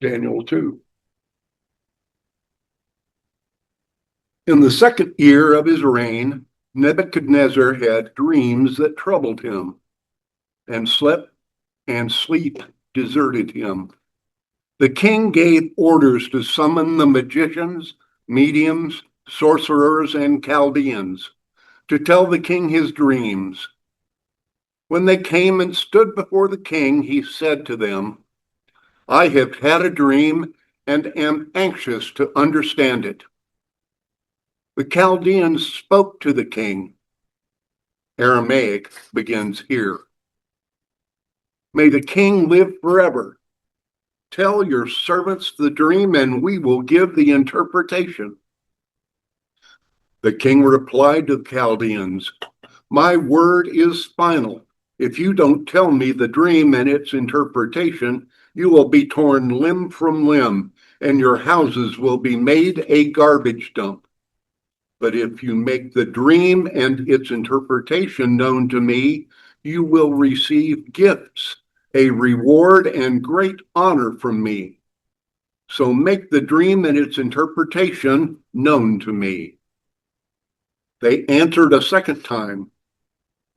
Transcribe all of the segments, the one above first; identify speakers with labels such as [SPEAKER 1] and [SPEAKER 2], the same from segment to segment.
[SPEAKER 1] Daniel 2. In the second year of his reign, Nebuchadnezzar had dreams that troubled him, and slept, and sleep deserted him. The king gave orders to summon the magicians, mediums, sorcerers, and Chaldeans to tell the king his dreams. When they came and stood before the king, he said to them, I have had a dream and am anxious to understand it. The Chaldeans spoke to the king. Aramaic begins here. May the king live forever. Tell your servants the dream, and we will give the interpretation. The king replied to the Chaldeans, My word is final. If you don't tell me the dream and its interpretation, you will be torn limb from limb, and your houses will be made a garbage dump. But if you make the dream and its interpretation known to me, you will receive gifts, a reward, and great honor from me. So make the dream and its interpretation known to me. They answered a second time,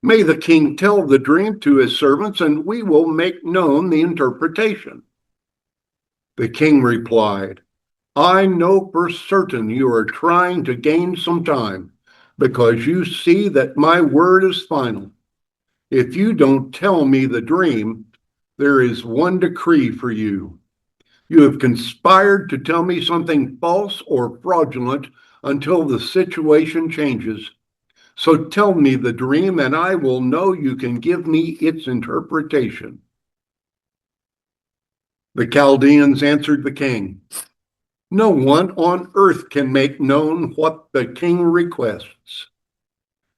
[SPEAKER 1] May the king tell the dream to his servants, and we will make known the interpretation. The king replied, I know for certain you are trying to gain some time, because you see that my word is final. If you don't tell me the dream, there is one decree for you. You have conspired to tell me something false or fraudulent until the situation changes. So tell me the dream, and I will know you can give me its interpretation. The Chaldeans answered the king, No one on earth can make known what the king requests.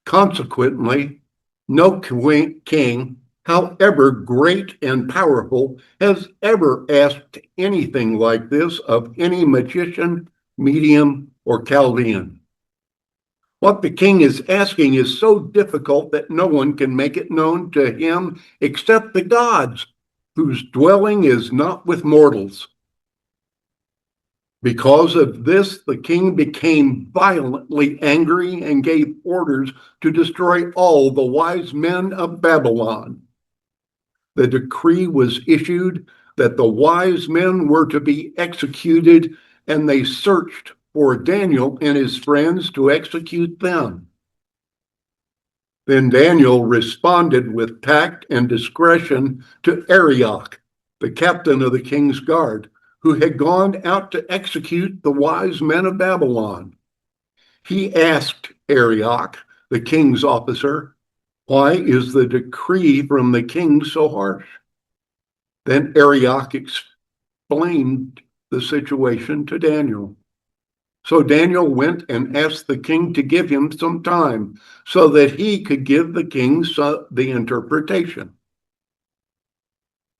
[SPEAKER 1] Consequently, no king, however great and powerful, has ever asked anything like this of any magician, medium, or Chaldean. What the king is asking is so difficult that no one can make it known to him except the gods, whose dwelling is not with mortals. Because of this, the king became violently angry and gave orders to destroy all the wise men of Babylon. The decree was issued that the wise men were to be executed, and they searched for Daniel and his friends to execute them. Then Daniel responded with tact and discretion to Arioch, the captain of the king's guard, who had gone out to execute the wise men of Babylon. He asked Arioch, the king's officer, Why is the decree from the king so harsh? Then Arioch explained the situation to Daniel. So Daniel went and asked the king to give him some time so that he could give the king the interpretation.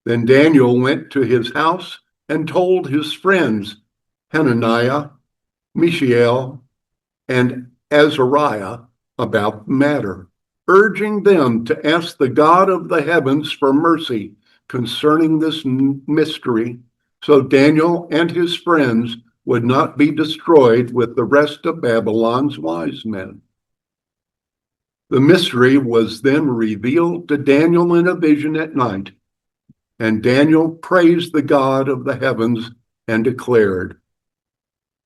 [SPEAKER 1] Then Daniel went to his house and told his friends, Hananiah, Mishael, and Azariah, about the matter, urging them to ask the God of the heavens for mercy concerning this mystery, so Daniel and his friends would not be destroyed with the rest of Babylon's wise men. The mystery was then revealed to Daniel in a vision at night, and Daniel praised the God of the heavens and declared,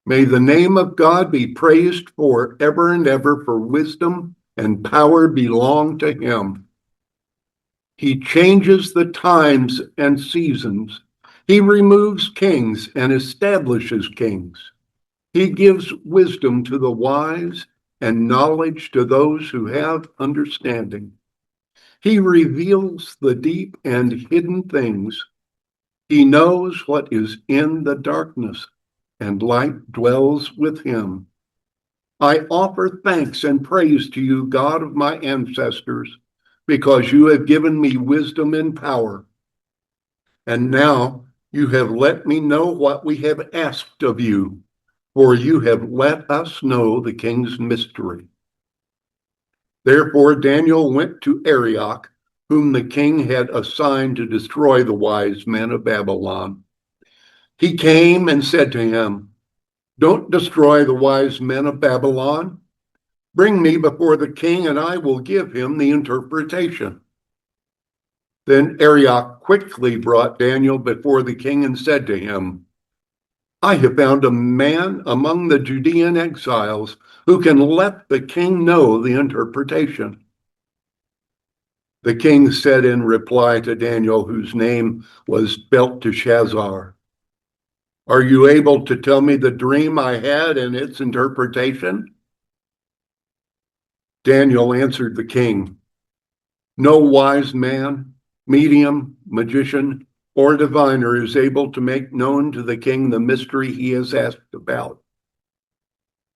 [SPEAKER 1] May the name of God be praised forever and ever, for wisdom and power belong to him. He changes the times and seasons. He removes kings and establishes kings. He gives wisdom to the wise and knowledge to those who have understanding. He reveals the deep and hidden things. He knows what is in the darkness, and light dwells with him. I offer thanks and praise to you, God of my ancestors, because you have given me wisdom and power. And now you have let me know what we have asked of you, for you have let us know the king's mystery. Therefore Daniel went to Arioch, whom the king had assigned to destroy the wise men of Babylon. He came and said to him, "Don't destroy the wise men of Babylon. Bring me before the king, and I will give him the interpretation." Then Arioch quickly brought Daniel before the king and said to him, "I have found a man among the Judean exiles who can let the king know the interpretation." The king said in reply to Daniel, whose name was Belteshazzar, "Are you able to tell me the dream I had and its interpretation?" Daniel answered the king, "No wise man, medium, magician, or diviner is able to make known to the king the mystery he has asked about.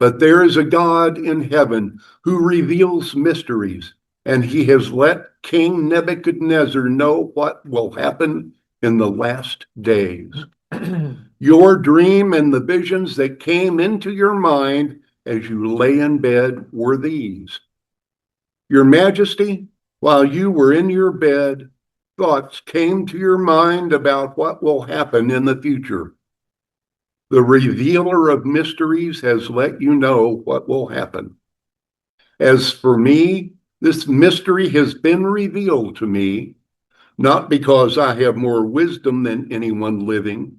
[SPEAKER 1] But there is a God in heaven who reveals mysteries, and he has let King Nebuchadnezzar know what will happen in the last days. Your dream and the visions that came into your mind as you lay in bed were these. Your Majesty, while you were in your bed, thoughts came to your mind about what will happen in the future. The revealer of mysteries has let you know what will happen. As for me, this mystery has been revealed to me, not because I have more wisdom than anyone living,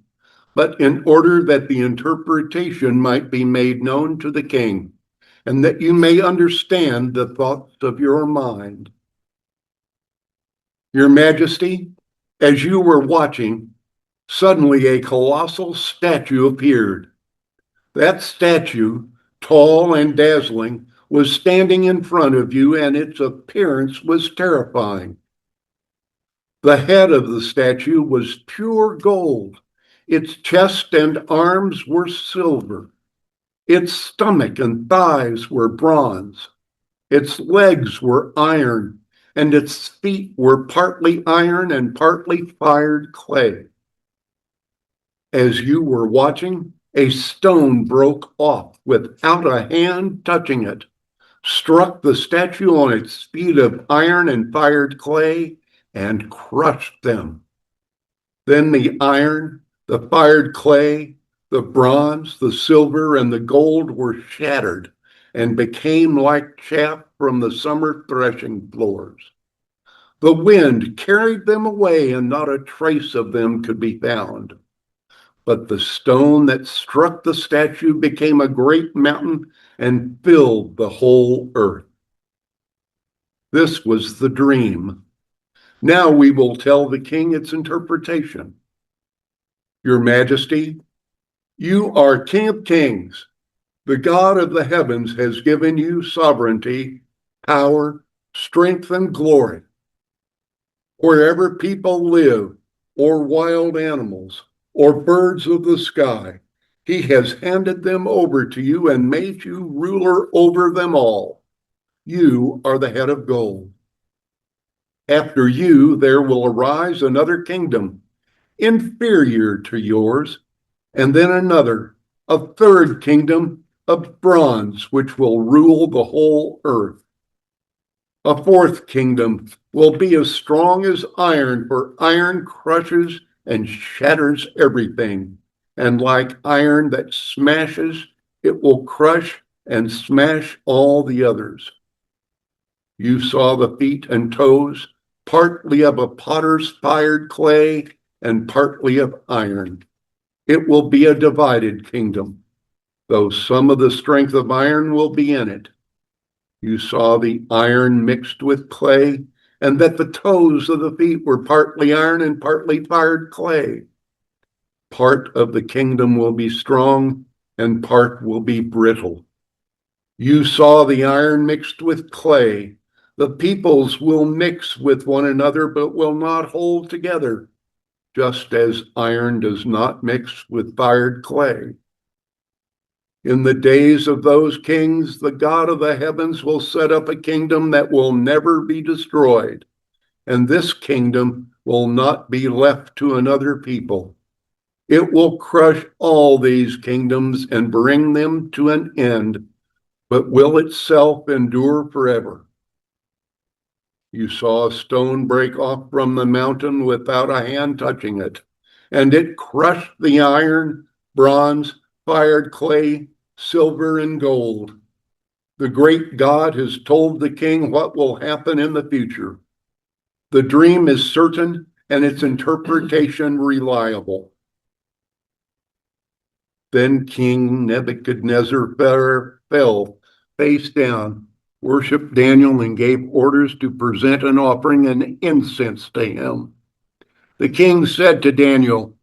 [SPEAKER 1] but in order that the interpretation might be made known to the king, and that you may understand the thoughts of your mind. Your Majesty, as you were watching, suddenly a colossal statue appeared. That statue, tall and dazzling, was standing in front of you, and its appearance was terrifying. The head of the statue was pure gold. Its chest and arms were silver. Its stomach and thighs were bronze. Its legs were iron, and its feet were partly iron and partly fired clay. As you were watching, a stone broke off without a hand touching it, struck the statue on its feet of iron and fired clay, and crushed them. Then the iron, the fired clay, the bronze, the silver, and the gold were shattered and became like chaff from the summer threshing floors. The wind carried them away, and not a trace of them could be found. But the stone that struck the statue became a great mountain and filled the whole earth. This was the dream. Now we will tell the king its interpretation. Your Majesty, you are King of Kings. The God of the heavens has given you sovereignty, power, strength, and glory. Wherever people live, or wild animals, or birds of the sky, he has handed them over to you and made you ruler over them all. You are the head of gold. After you, there will arise another kingdom, inferior to yours, and then another, a third kingdom of bronze, which will rule the whole earth. A fourth kingdom will be as strong as iron, for iron crushes and shatters everything. And like iron that smashes, it will crush and smash all the others. You saw the feet and toes, partly of a potter's fired clay and partly of iron. It will be a divided kingdom, though some of the strength of iron will be in it. You saw the iron mixed with clay, and that the toes of the feet were partly iron and partly fired clay. Part of the kingdom will be strong, and part will be brittle. You saw the iron mixed with clay. The peoples will mix with one another, but will not hold together, just as iron does not mix with fired clay. In the days of those kings, the God of the heavens will set up a kingdom that will never be destroyed, and this kingdom will not be left to another people. It will crush all these kingdoms and bring them to an end, but will itself endure forever. You saw a stone break off from the mountain without a hand touching it, and it crushed the iron, bronze, fired clay, silver, and gold. The great God has told the king what will happen in the future. The dream is certain and its interpretation reliable. Then King Nebuchadnezzar fell face down, worshiped Daniel, and gave orders to present an offering and incense to him. The king said to Daniel,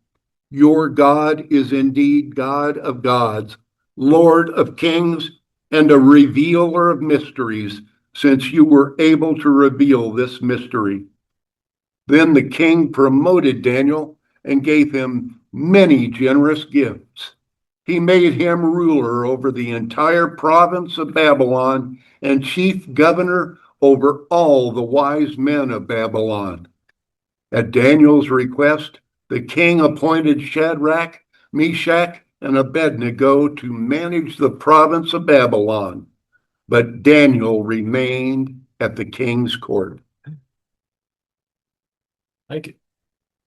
[SPEAKER 1] "Your God is indeed God of gods, Lord of kings, and a revealer of mysteries, since you were able to reveal this mystery." Then the king promoted Daniel and gave him many generous gifts. He made him ruler over the entire province of Babylon and chief governor over all the wise men of Babylon. At Daniel's request, the king appointed Shadrach, Meshach, and Abednego to manage the province of Babylon, but Daniel remained at the king's court.
[SPEAKER 2] Thank you.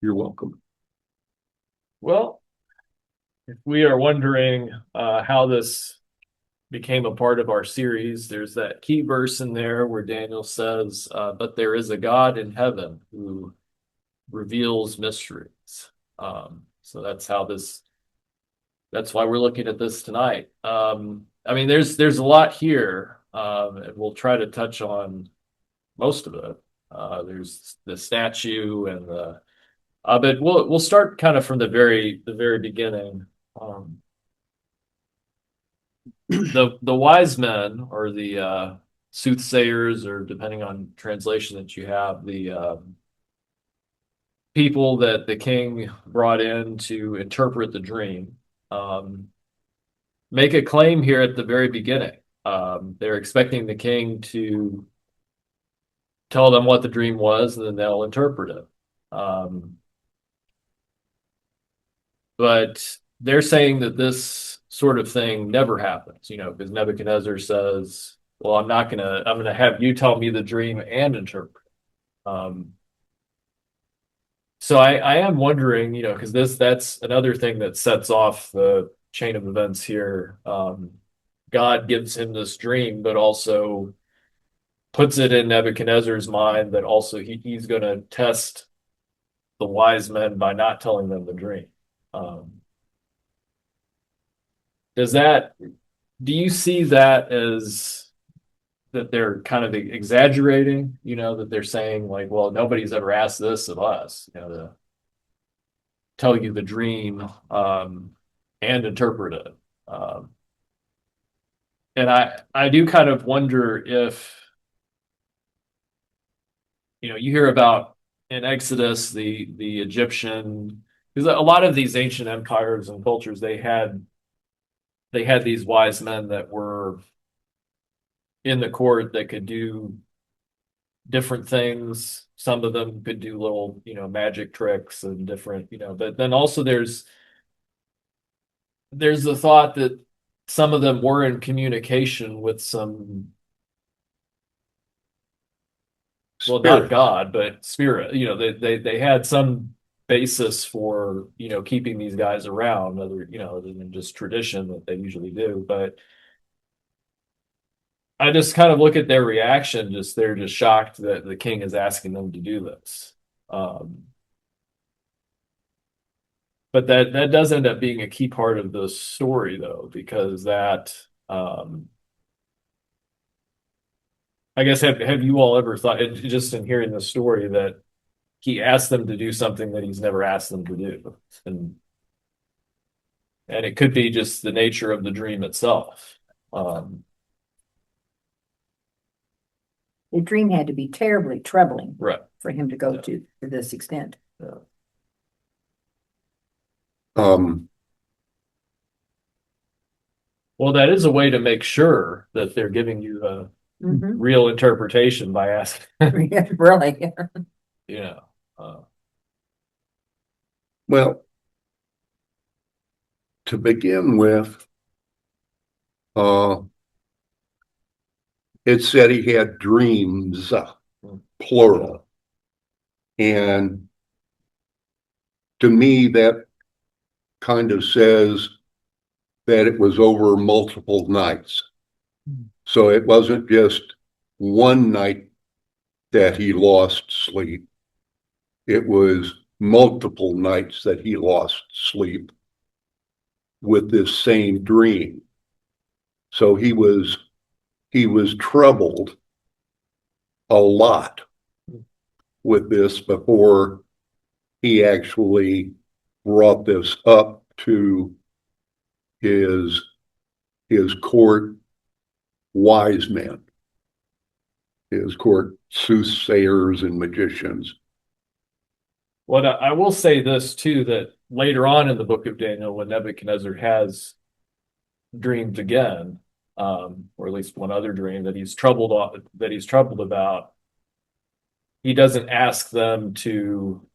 [SPEAKER 1] You're welcome.
[SPEAKER 2] Well, if we are wondering how this became a part of our series, there's that key verse in there where Daniel says, but there is a God in heaven who reveals mysteries. So that's why we're looking at this tonight. I mean, there's a lot here, and we'll try to touch on most of it. There's the statue and but we'll start kind of from the very beginning. The wise men, or the soothsayers, or depending on translation that you have, the people that the king brought in to interpret the dream, make a claim here at the very beginning. They're expecting the king to tell them what the dream was, and then they'll interpret it. But they're saying that this sort of thing never happens, because Nebuchadnezzar says, well, I'm going to have you tell me the dream and interpret. So I am wondering, because that's another thing that sets off the chain of events here. God gives him this dream, but also puts it in Nebuchadnezzar's mind that also he's going to test the wise men by not telling them the dream. Do you see that as that they're kind of exaggerating, that they're saying like, well, nobody's ever asked this of us, to tell you the dream, and interpret it. And I do kind of wonder if, you hear about in Exodus, the Egyptian, because a lot of these ancient empires and cultures, they had these wise men that were in the court that could do different things. Some of them could do little, magic tricks and different, but then also there's the thought that some of them were in communication with some, well, not God, but spirit. They had some basis for, keeping these guys around, other than just tradition that they usually do. But I just kind of look at their reaction, they're just shocked that the king is asking them to do this. But that does end up being a key part of the story, though, because that, I guess, have you all ever thought, just in hearing the story, that he asked them to do something that he's never asked them to do? And it could be just the nature of the dream itself.
[SPEAKER 3] The dream had to be terribly troubling,
[SPEAKER 2] Right.
[SPEAKER 3] for him to go to this extent.
[SPEAKER 2] Yeah. Well, that is a way to make sure that they're giving you a real interpretation by asking.
[SPEAKER 3] Yeah, really.
[SPEAKER 1] Well, to begin with, it said he had dreams, plural. And to me, that kind of says that it was over multiple nights. So it wasn't just one night that he lost sleep. It was multiple nights that he lost sleep with this same dream. So he was troubled a lot with this before he actually brought this up to his court wise men, his court soothsayers and magicians.
[SPEAKER 2] Well, I will say this too, that later on in the book of Daniel, when Nebuchadnezzar has dreamed again, or at least one other dream that he's troubled about, he doesn't ask them to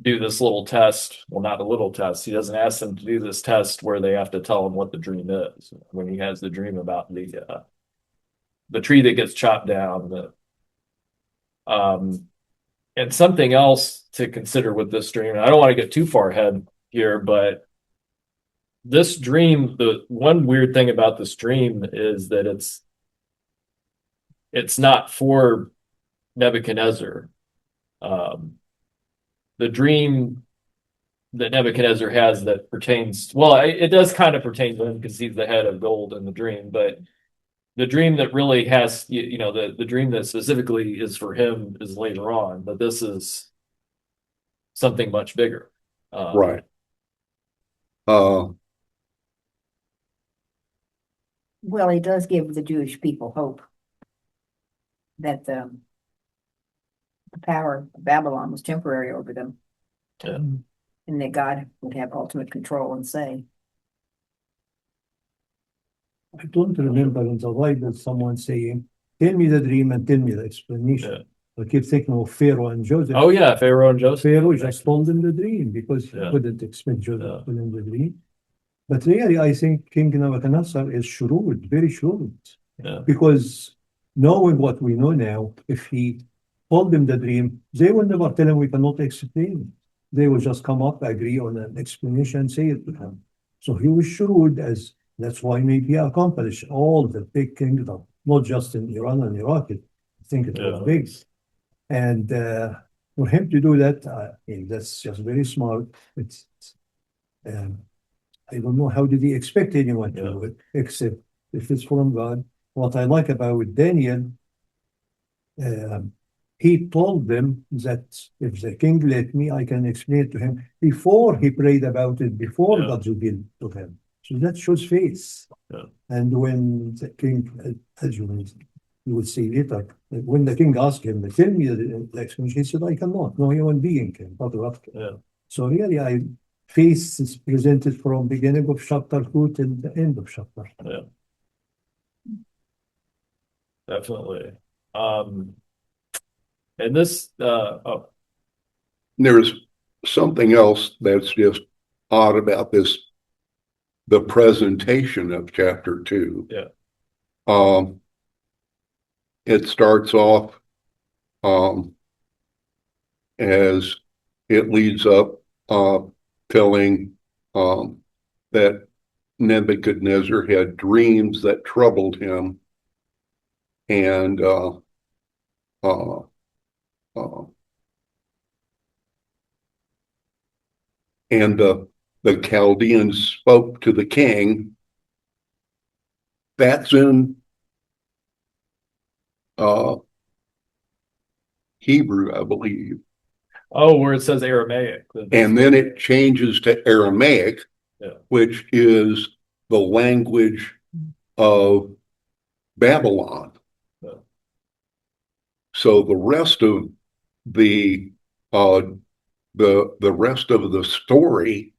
[SPEAKER 2] do this little test. Well, not a little test. He doesn't ask them to do this test where they have to tell him what the dream is. When he has the dream about the tree that gets chopped down, and something else to consider with this dream, and I don't want to get too far ahead here, but this dream, the one weird thing about this dream is that it's not for Nebuchadnezzar. The dream that Nebuchadnezzar has that pertains, well, it does kind of pertain to him because he's the head of gold in the dream, but the dream that really has, the dream that specifically is for him is later on, but this is something much bigger.
[SPEAKER 1] Right.
[SPEAKER 3] Well, he does give the Jewish people hope that the power of Babylon was temporary over them,
[SPEAKER 2] Yeah.
[SPEAKER 3] and that God would have ultimate control and say.
[SPEAKER 4] I don't remember in the Bible someone saying, "Tell me the dream and tell me the explanation."
[SPEAKER 2] Yeah.
[SPEAKER 4] I keep thinking of Pharaoh and Joseph.
[SPEAKER 2] Oh yeah, Pharaoh and Joseph.
[SPEAKER 4] Pharaoh just told him the dream because he
[SPEAKER 2] Yeah.
[SPEAKER 4] couldn't explain Joseph
[SPEAKER 2] Yeah.
[SPEAKER 4] to him the dream. But really, I think King Nebuchadnezzar is shrewd, very shrewd.
[SPEAKER 2] Yeah.
[SPEAKER 4] Because knowing what we know now, if he told them the dream, they will never tell him we cannot explain it. They will just come up, agree on an explanation, and say it to him. So he was shrewd, as that's why maybe he accomplished all the big kingdom, not just in Iran and Iraq. I think it was
[SPEAKER 2] Yeah.
[SPEAKER 4] big. And for him to do that, that's just very smart. It's I don't know how did he expect anyone to
[SPEAKER 2] Yeah.
[SPEAKER 4] do it, except if it's from God. What I like about Daniel, he told them that if the king let me, I can explain it to him before he prayed about it, before
[SPEAKER 2] Yeah.
[SPEAKER 4] God revealed to him. So that shows faith.
[SPEAKER 2] Yeah.
[SPEAKER 4] And when the king, as you will see later, when the king asked him, tell me the explanation, he said, I cannot. No human being can.
[SPEAKER 2] Yeah.
[SPEAKER 4] So really, faith is presented from beginning of chapter 2 till the end of chapter.
[SPEAKER 2] Yeah. Definitely. And this,
[SPEAKER 1] There's something else that's just odd about this, the presentation of chapter 2.
[SPEAKER 2] Yeah.
[SPEAKER 1] It starts off as it leads up, telling that Nebuchadnezzar had dreams that troubled him, and the Chaldeans spoke to the king. That's in Hebrew, I believe.
[SPEAKER 2] where it says Aramaic.
[SPEAKER 1] And then it changes to Aramaic,
[SPEAKER 2] Yeah.
[SPEAKER 1] which is the language of Babylon.
[SPEAKER 2] Yeah.
[SPEAKER 1] So the rest of the rest of the story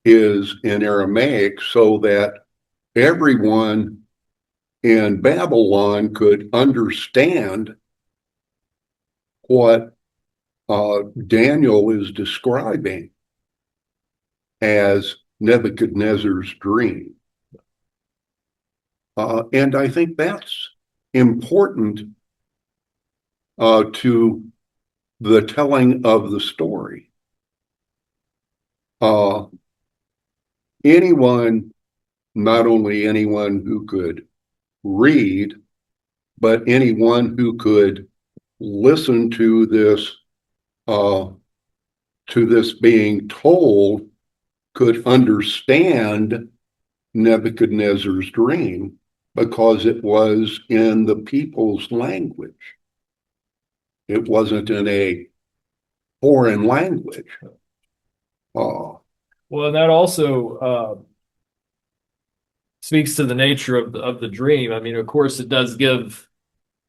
[SPEAKER 1] is in Aramaic, so that everyone in Babylon could understand what Daniel is describing as Nebuchadnezzar's dream. And I think that's important to the telling of the story. Anyone, not only anyone who could read, but anyone who could listen to this being told could understand Nebuchadnezzar's dream because it was in the people's language. It wasn't in a foreign language.
[SPEAKER 2] Well, and that also speaks to the nature of the dream. I mean, of course, it does give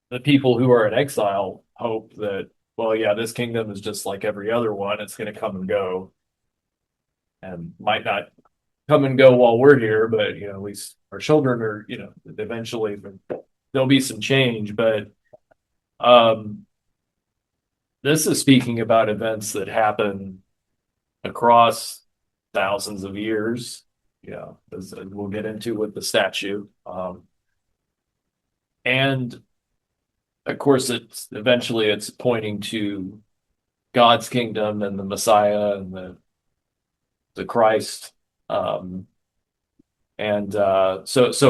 [SPEAKER 2] the people who are in exile hope that, well, yeah, this kingdom is just like every other one. It's going to come and go, and might not come and go while we're here, but at least our children are, eventually there'll be some change. But this is speaking about events that happen across thousands of years, as we'll get into with the statue. And of course, it's pointing to God's kingdom and the Messiah and the Christ. So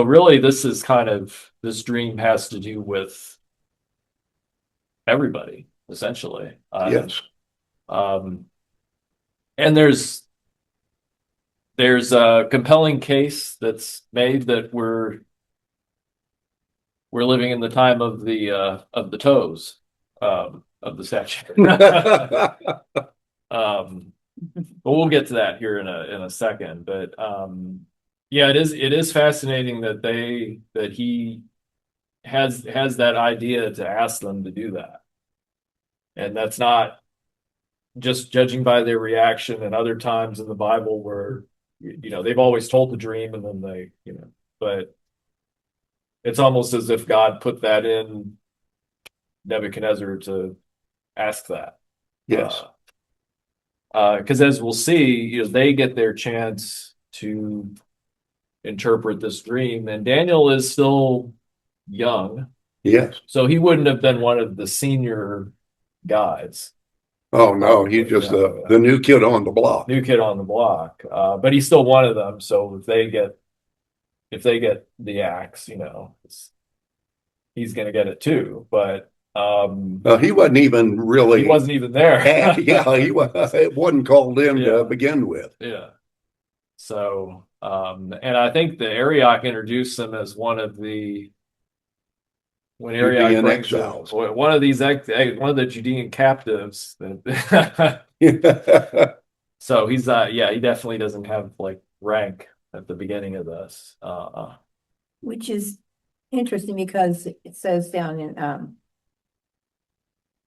[SPEAKER 2] really, this dream has to do with everybody, essentially.
[SPEAKER 1] Yes.
[SPEAKER 2] And there's a compelling case that's made that we're living in the time of the toes of the statue. But we'll get to that here in a second. But yeah, it is fascinating that he has that idea to ask them to do that, and that's not just judging by their reaction. And other times in the Bible where they've always told the dream and then but it's almost as if God put that in Nebuchadnezzar to ask that.
[SPEAKER 1] Yes.
[SPEAKER 2] Because as we'll see, they get their chance to interpret this dream, and Daniel is still young,
[SPEAKER 1] Yes.
[SPEAKER 2] so he wouldn't have been one of the senior guys.
[SPEAKER 1] Oh no, he's just the new kid on the block.
[SPEAKER 2] New kid on the block, but he's still one of them. So if they get the axe, he's going to get it too. But
[SPEAKER 1] he wasn't even really.
[SPEAKER 2] he wasn't even there.
[SPEAKER 1] Yeah, he was. It wasn't called in to begin with.
[SPEAKER 2] Yeah. So, and I think the Arioch introduced him as one of the when Arioch brings
[SPEAKER 1] exiles.
[SPEAKER 2] one of the Judean captives. So he's he definitely doesn't have like rank at the beginning of this.
[SPEAKER 3] Which is interesting because it says down in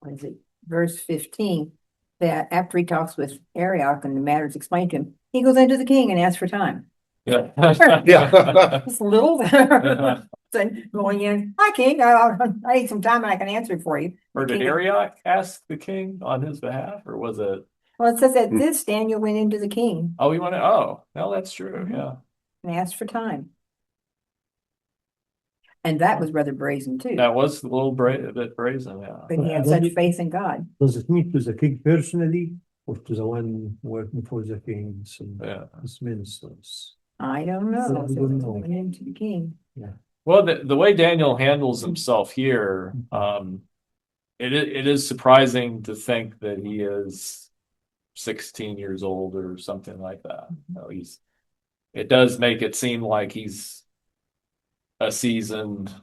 [SPEAKER 3] what is it, verse 15, that after he talks with Arioch and the matter is explained to him, he goes into the king and asks for time.
[SPEAKER 2] Yeah.
[SPEAKER 1] Yeah.
[SPEAKER 3] Just a little then going in, hi king, I need some time and I can answer it for you.
[SPEAKER 2] Or did Arioch ask the king on his behalf, or was it?
[SPEAKER 3] Well, it says that this Daniel went into the king.
[SPEAKER 2] Oh, he went. Oh, no, that's true. Yeah.
[SPEAKER 3] And asked for time. And that was rather brazen too.
[SPEAKER 2] That was a little a bit brazen, yeah.
[SPEAKER 3] But he had such faith in God.
[SPEAKER 4] Does it mean to the king personally or to the one working for the kings and his ministers?
[SPEAKER 3] I don't know.
[SPEAKER 4] Yeah, we
[SPEAKER 3] So
[SPEAKER 4] don't
[SPEAKER 3] it
[SPEAKER 4] know.
[SPEAKER 3] went into the king.
[SPEAKER 4] Yeah.
[SPEAKER 2] Well, the way Daniel handles himself here, it is surprising to think that he is 16 years old or something like that. It does make it seem like he's a seasoned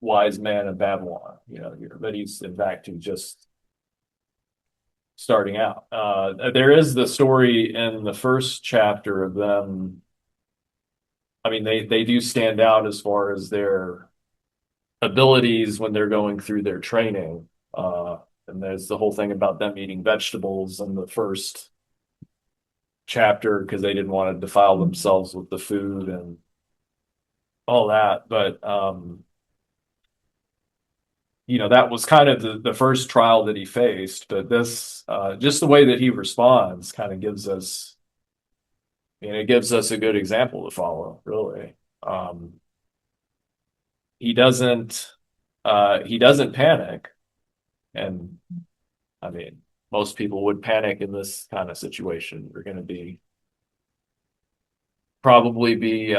[SPEAKER 2] wise man of Babylon, but he's in fact just starting out. There is the story in the first chapter of them. I mean, they do stand out as far as their abilities when they're going through their training. And there's the whole thing about them eating vegetables in the first chapter because they didn't want to defile themselves with the food and all that. But, that was kind of the first trial that he faced. But this, just the way that he responds kind of gives us, it gives us a good example to follow, really. He doesn't panic. And I mean, most people would panic in this kind of situation. You're going to probably be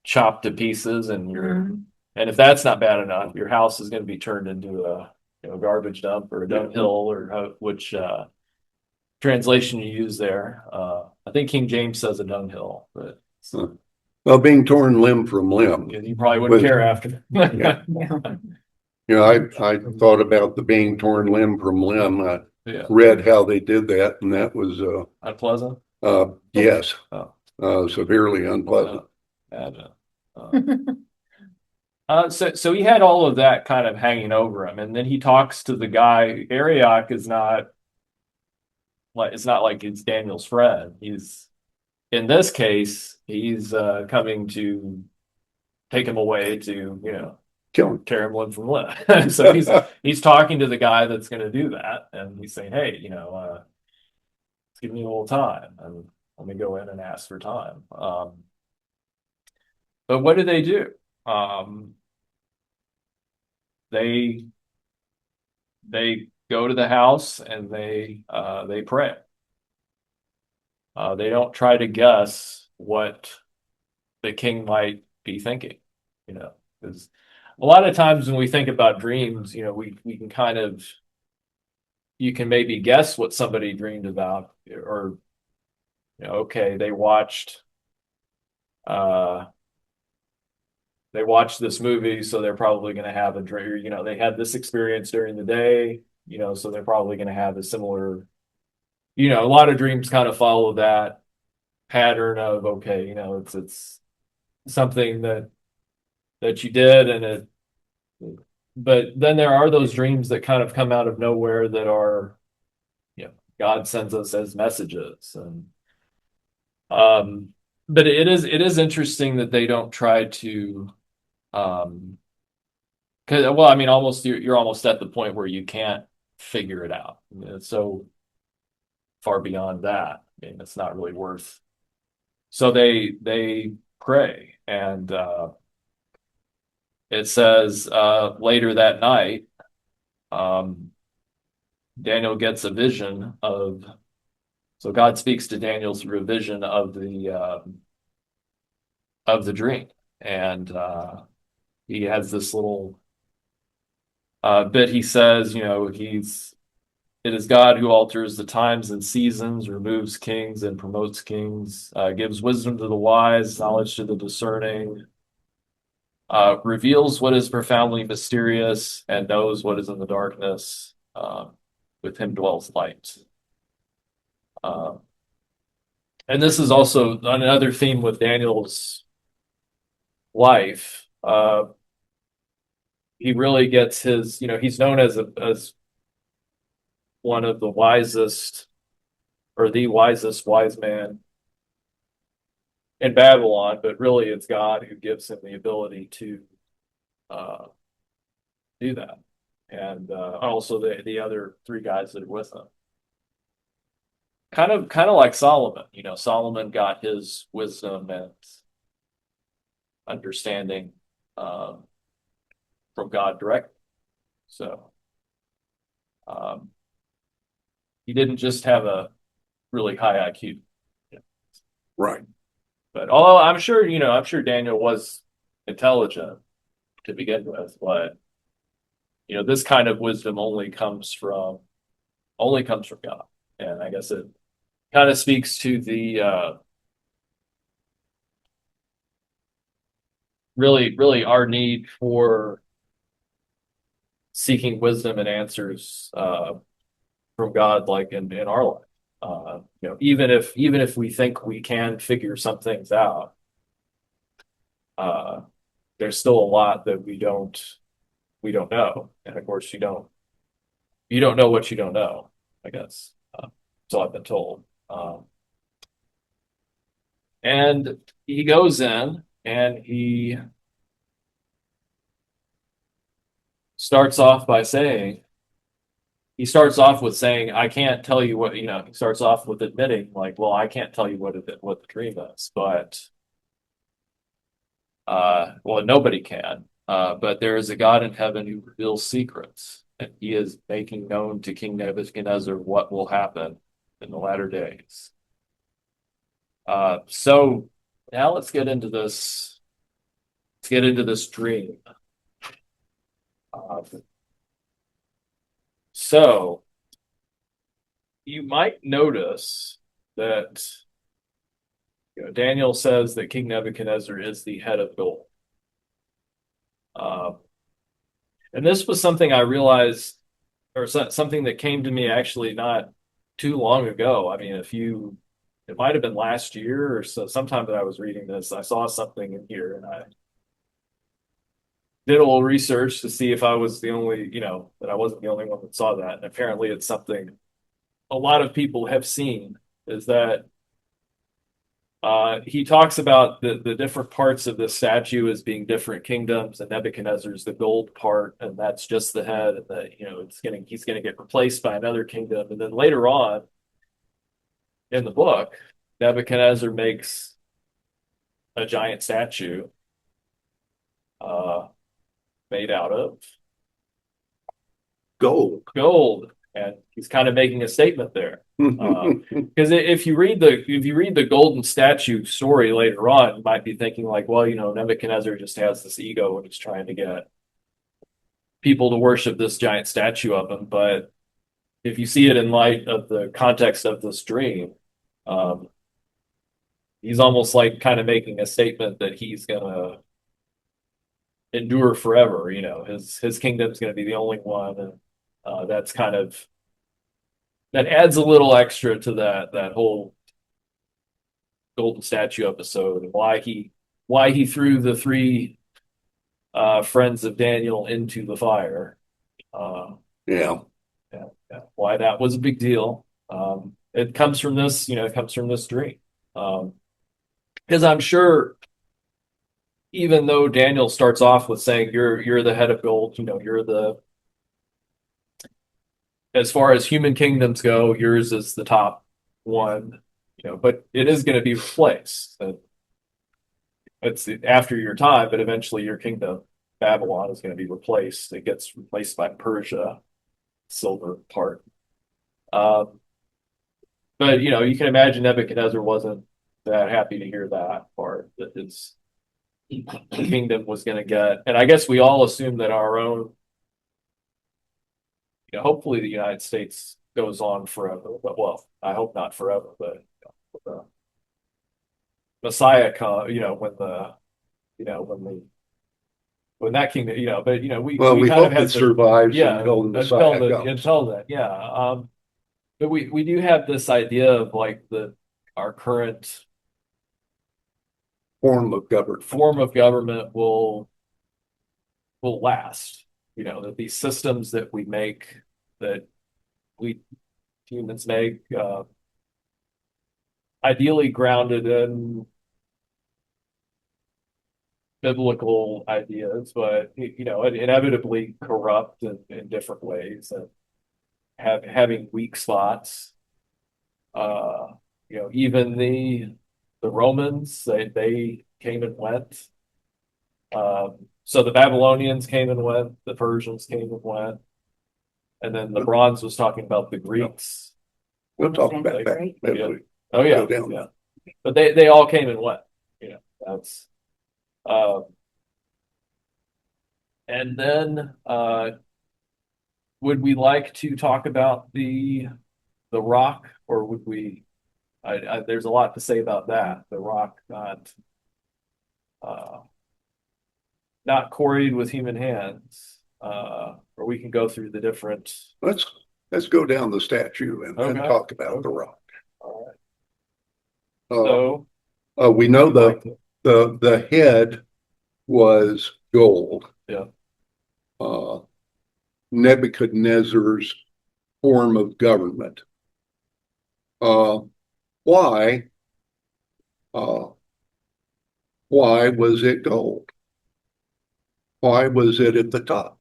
[SPEAKER 2] chopped to pieces, and and if that's not bad enough, your house is going to be turned into a garbage dump or a dunghill, or which translation you use there. I think King James says a dunghill, but
[SPEAKER 1] Well, being torn limb from limb.
[SPEAKER 2] you probably wouldn't care after.
[SPEAKER 1] Yeah.
[SPEAKER 3] Yeah.
[SPEAKER 1] I thought about the being torn limb from limb. I
[SPEAKER 2] Yeah,
[SPEAKER 1] read how they did that, and that was,
[SPEAKER 2] unpleasant.
[SPEAKER 1] yes,
[SPEAKER 2] Oh.
[SPEAKER 1] severely unpleasant.
[SPEAKER 2] And, so he had all of that kind of hanging over him, and then he talks to the guy. Arioch is not like it's not like it's Daniel's friend. He's in this case, he's coming to take him away to
[SPEAKER 1] Kill him.
[SPEAKER 2] tear him limb from limb. So he's talking to the guy that's going to do that, and he's saying, "Hey, give me a little time, and let me go in and ask for time." But what do? They go to the house and they pray. They don't try to guess what the king might be thinking, because a lot of times when we think about dreams, we can kind of you can maybe guess what somebody dreamed about, or okay, they watched this movie, so they're probably going to have a dream. They had this experience during the day, so they're probably going to have a similar. A lot of dreams kind of follow that pattern of okay, it's something that you did, but then there are those dreams that kind of come out of nowhere that are, God sends us as messages, and but it is interesting that they don't try to. Because well, I mean, almost you're almost at the point where you can't figure it out. It's so far beyond that. I mean, it's not really worth. So they pray, and it says later that night, Daniel gets a vision of. So God speaks to Daniel through a vision of the dream, and he has this little bit. He says, it is God who alters the times and seasons, removes kings and promotes kings, gives wisdom to the wise, knowledge to the discerning, reveals what is profoundly mysterious, and knows what is in the darkness. With him dwells light. And this is also another theme with Daniel's life. He really gets he's known as one of the wisest, or the wisest wise man in Babylon, but really it's God who gives him the ability to do that, and also the other three guys that are with him. Kind of like Solomon. Solomon got his wisdom and understanding from God directly. So he didn't just have a really high IQ.
[SPEAKER 1] Right.
[SPEAKER 2] But although I'm sure Daniel was intelligent to begin with, but this kind of wisdom only comes from God. And I guess it kind of speaks to the really our need for seeking wisdom and answers from God, like in our life. Even if we think we can figure some things out, there's still a lot that we don't know, and of course you don't know what you don't know, I guess. So I've been told. And he goes in and he starts off with saying, I can't tell you what, he starts off with admitting, like, well, I can't tell you what the dream is, but, well, nobody can. But there is a God in heaven who reveals secrets. and he is making known to King Nebuchadnezzar what will happen in the latter days. So now let's get into this. Let's get into this dream. Uh, so you might notice that Daniel says that King Nebuchadnezzar is the head of gold. And this was something I realized, or something that came to me actually not too long ago. I mean, it might have been last year or so, sometime that I was reading this, I saw something in here and I did a little research to see if I was the only, that I wasn't the only one that saw that. And apparently it's something a lot of people have seen, is that he talks about the different parts of the statue as being different kingdoms, and Nebuchadnezzar's the gold part, and that's just the head, and that he's gonna get replaced by another kingdom. And then later on in the book, Nebuchadnezzar makes a giant statue uh, made out of
[SPEAKER 1] Gold.
[SPEAKER 2] and he's kind of making a statement there. Because if you read the golden statue story later on, you might be thinking like, well, Nebuchadnezzar just has this ego and he's trying to get people to worship this giant statue of him. But if you see it in light of the context of this dream, he's almost like kind of making a statement that he's gonna endure forever. His kingdom's gonna be the only one, and that's kind of that adds a little extra to that whole golden statue episode, and why he threw the three friends of Daniel into the fire.
[SPEAKER 1] Yeah.
[SPEAKER 2] Why that was a big deal. It comes from this, it comes from this dream. Because I'm sure, even though Daniel starts off with saying you're the head of gold, you're the, as far as human kingdoms go, yours is the top one, but it is going to be replaced. It's after your time, but eventually your kingdom, Babylon, is going to be replaced. It gets replaced by Persia, silver part. But you can imagine Nebuchadnezzar wasn't that happy to hear that part, that his kingdom was going to get. And I guess we all assume that our own, hopefully the United States goes on forever. But well, I hope not forever. But the Messiah come, when that kingdom, but we
[SPEAKER 1] We
[SPEAKER 2] kind
[SPEAKER 1] hope
[SPEAKER 2] of have
[SPEAKER 1] it survives until the Messiah comes.
[SPEAKER 2] until then, yeah. But we do have this idea of like our current
[SPEAKER 1] Form of government.
[SPEAKER 2] form of government will last. That these systems that we make, that we humans make, ideally grounded in biblical ideas, but inevitably corrupt in different ways and having weak spots. Even the Romans, they came and went. So the Babylonians came and went, the Persians came and went, and then the bronze was talking about the Greeks.
[SPEAKER 1] We'll talk about that.
[SPEAKER 3] Right?
[SPEAKER 1] as
[SPEAKER 2] Yeah.
[SPEAKER 1] we
[SPEAKER 2] Oh yeah,
[SPEAKER 1] go down.
[SPEAKER 2] yeah. But they all came and went. That's and then would we like to talk about the rock, or would we? There's a lot to say about that. The rock not quarried with human hands, or we can go through the different.
[SPEAKER 1] Let's go down the statue and
[SPEAKER 2] Okay.
[SPEAKER 1] talk about the rock.
[SPEAKER 2] All right.
[SPEAKER 1] Uh,
[SPEAKER 2] So
[SPEAKER 1] we know
[SPEAKER 2] like to-
[SPEAKER 1] the head was gold.
[SPEAKER 2] Yeah.
[SPEAKER 1] Nebuchadnezzar's form of government. Why was it gold? Why was it at the top?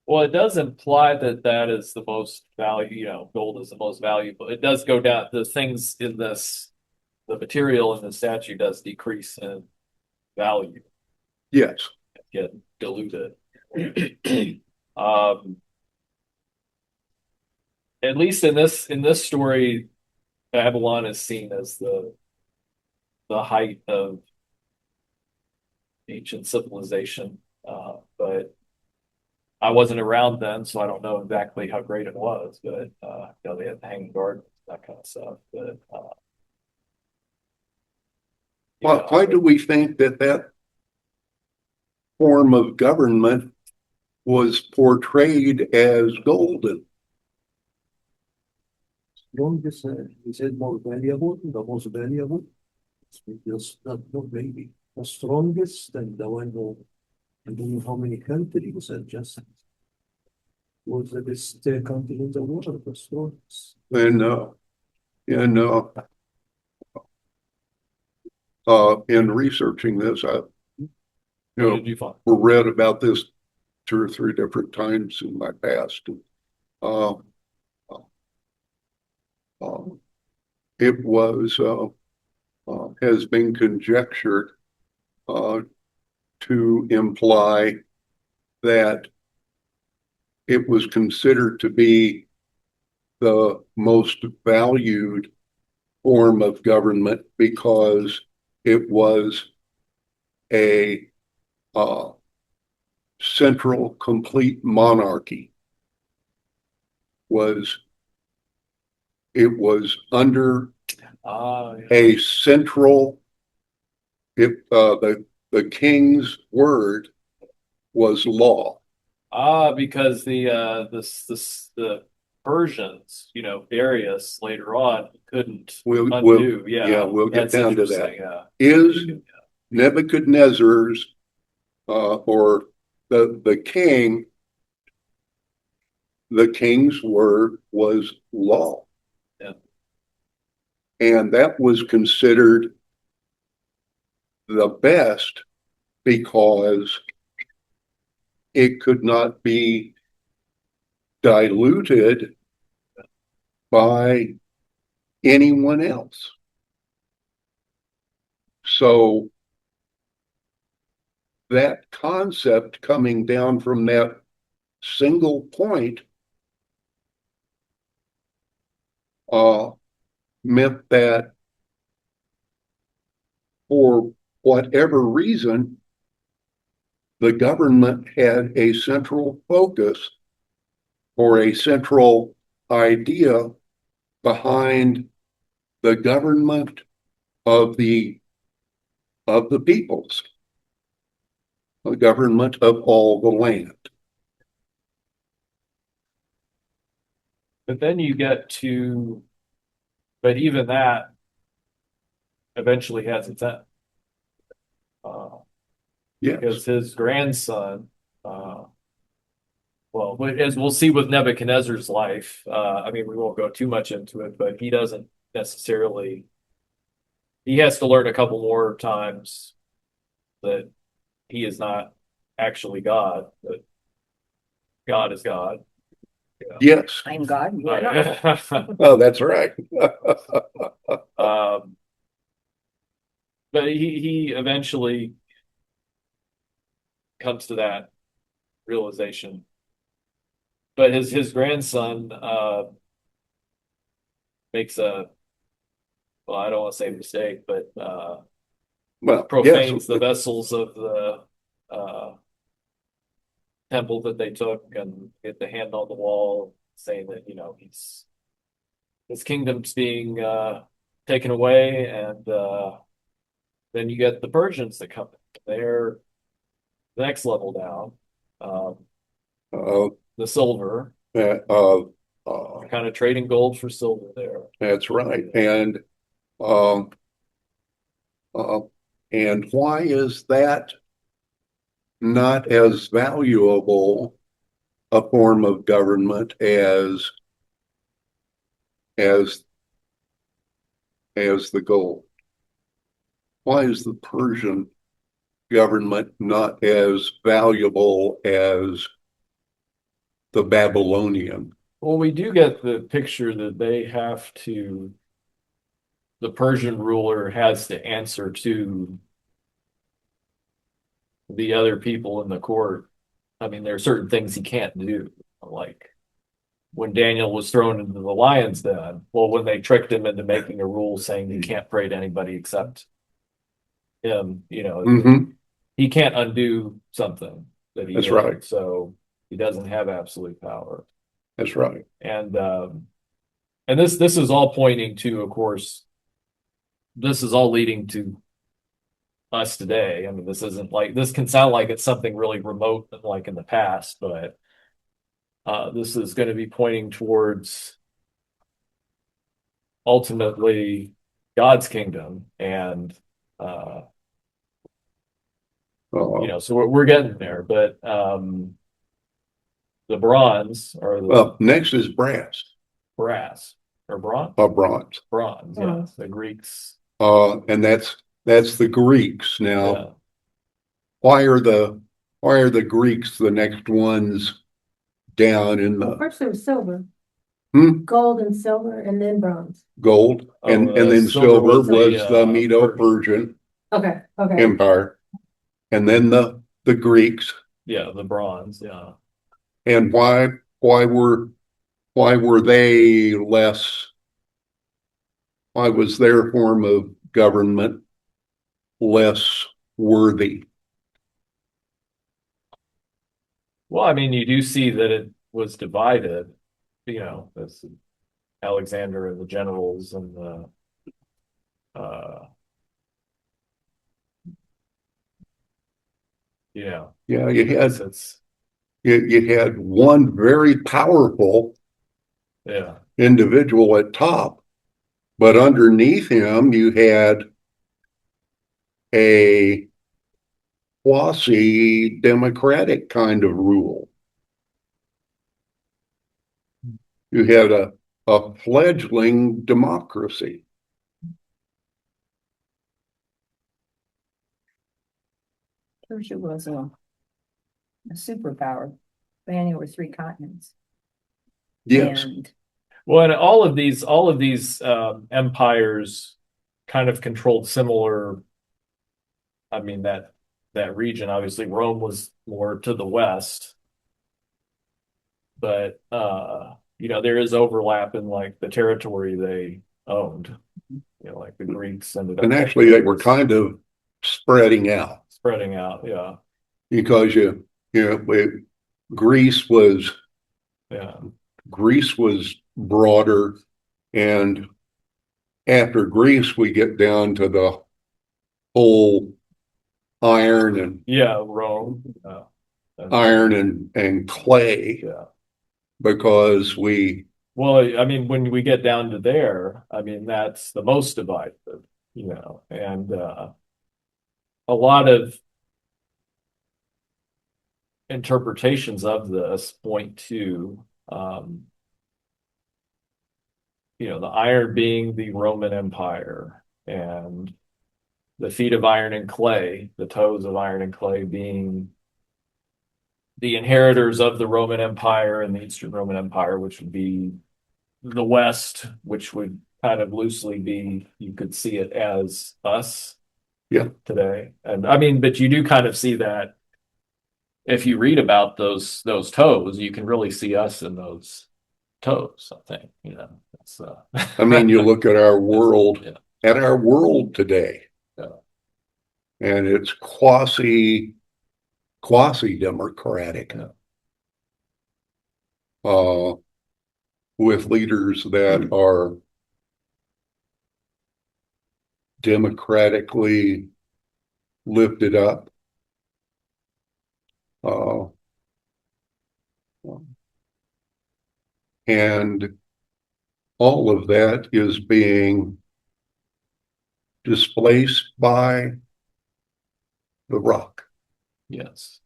[SPEAKER 2] Well, it does imply that is the most value. Gold is the most valuable. It does go down. The things in this, the material in the statue does decrease in value,
[SPEAKER 1] Yes.
[SPEAKER 2] get diluted. Um, at least in this story, Babylon is seen as the height of ancient civilization. But I wasn't around then, so I don't know exactly how great it was. But they had the Hanging Gardens, that kind of stuff. But
[SPEAKER 1] Why do we think that that form of government was portrayed as golden?
[SPEAKER 4] Strongest, he said more valuable, the most valuable. It's because not maybe the strongest and the one who I don't know how many countries and just was the best country in the world, the strongest.
[SPEAKER 1] And in researching this, I
[SPEAKER 2] what did you find?
[SPEAKER 1] read about this 2 or 3 different times in my past. Uh, uh, it was has been conjectured to imply that it was considered to be the most valued form of government because it was a central complete monarchy. It was under a central, the king's word was law.
[SPEAKER 2] Because the Persians, Darius later on couldn't undo.
[SPEAKER 1] We'll get
[SPEAKER 2] That's
[SPEAKER 1] down to
[SPEAKER 2] interesting.
[SPEAKER 1] that. Is Nebuchadnezzar's or the king, the king's word was law.
[SPEAKER 2] Yeah.
[SPEAKER 1] And that was considered the best because it could not be diluted by anyone else. So that concept coming down from that single point meant that for whatever reason, the government had a central focus or a central idea behind the government of the peoples, the government of all the land.
[SPEAKER 2] But then you get to, but even that eventually has its end.
[SPEAKER 1] Yes.
[SPEAKER 2] Because his grandson, well, as we'll see with Nebuchadnezzar's life, we won't go too much into it, but he doesn't necessarily, he has to learn a couple more times that he is not actually God, but God is God.
[SPEAKER 1] Yes.
[SPEAKER 3] I'm God, you are not.
[SPEAKER 1] Oh, that's right.
[SPEAKER 2] But he eventually comes to that realization. But his grandson makes well, I don't want to say mistake, but
[SPEAKER 1] Well,
[SPEAKER 2] profanes
[SPEAKER 1] yes.
[SPEAKER 2] the vessels of the temple that they took and get the hand on the wall saying that, his kingdom's being taken away. And then you get the Persians that come in. They're the next level down. The silver, kind of trading gold for silver there.
[SPEAKER 1] That's right. And why is that not as valuable a form of government as the gold? Why is the Persian government not as valuable as the Babylonian?
[SPEAKER 2] Well, we do get the picture that the Persian ruler has to answer to the other people in the court I mean, there are certain things he can't do, like when Daniel was thrown into the lion's den. Well, when they tricked him into making a rule saying you can't pray to anybody except him,
[SPEAKER 1] Hmm.
[SPEAKER 2] he can't undo something that he
[SPEAKER 1] That's
[SPEAKER 2] did.
[SPEAKER 1] right.
[SPEAKER 2] So he doesn't have absolute power.
[SPEAKER 1] That's right.
[SPEAKER 2] And this is all pointing to, of course, this is all leading to us today. I mean, this isn't like this can sound like it's something really remote, like in the past, but this is going to be pointing towards ultimately God's kingdom, and so we're getting there. But the bronze or the
[SPEAKER 1] Well, next is brass,
[SPEAKER 2] brass or bronze,
[SPEAKER 1] bronze.
[SPEAKER 2] bronze, yeah, the Greeks,
[SPEAKER 1] And that's the Greeks. Now,
[SPEAKER 2] yeah.
[SPEAKER 1] why are the Greeks the next ones down in
[SPEAKER 5] Well,
[SPEAKER 1] the
[SPEAKER 5] first there was silver,
[SPEAKER 1] Hmm?
[SPEAKER 5] gold and silver, and then bronze.
[SPEAKER 1] gold? And then silver was the Medo-Persian
[SPEAKER 5] Okay, okay.
[SPEAKER 1] Empire, and then the Greeks.
[SPEAKER 2] Yeah, the bronze, yeah.
[SPEAKER 1] And why were they less? Why was their form of government less worthy?
[SPEAKER 2] Well, I mean, you do see that it was divided, as Alexander and the generals and the
[SPEAKER 1] Yeah,
[SPEAKER 2] it's
[SPEAKER 1] you had one very powerful
[SPEAKER 2] yeah.
[SPEAKER 1] individual at top, but underneath him you had a quasi-democratic kind of rule. You had a fledgling democracy.
[SPEAKER 3] Persia was a superpower, spanning over 3 continents.
[SPEAKER 1] Yes.
[SPEAKER 3] And
[SPEAKER 2] Well, and all of these empires kind of controlled similar. I mean that region. Obviously, Rome was more to the west, but there is overlap in like the territory they owned. Like the Greeks ended up
[SPEAKER 1] And actually they were kind of spreading out
[SPEAKER 2] spreading out. Yeah,
[SPEAKER 1] because Greece was
[SPEAKER 2] yeah,
[SPEAKER 1] Greece was broader, and after Greece we get down to the whole iron and
[SPEAKER 2] yeah. Rome.
[SPEAKER 1] iron and clay,
[SPEAKER 2] Yeah.
[SPEAKER 1] because we
[SPEAKER 2] Well, I mean, when we get down to there, I mean, that's the most divided, and a lot of interpretations of this point to, the iron being the Roman Empire and the feet of iron and clay, the toes of iron and clay being the inheritors of the Roman Empire and the Eastern Roman Empire, which would be the West, which would kind of loosely be, you could see it as us today. And I mean, but you do kind of see that if you read about those toes, you can really see us in those toes, I think, it's
[SPEAKER 1] I mean, you look at our world
[SPEAKER 2] yeah.
[SPEAKER 1] today,
[SPEAKER 2] Yeah.
[SPEAKER 1] and it's quasi democratic, with leaders that are democratically lifted up. And all of that is being displaced by the rock.
[SPEAKER 2] Yes.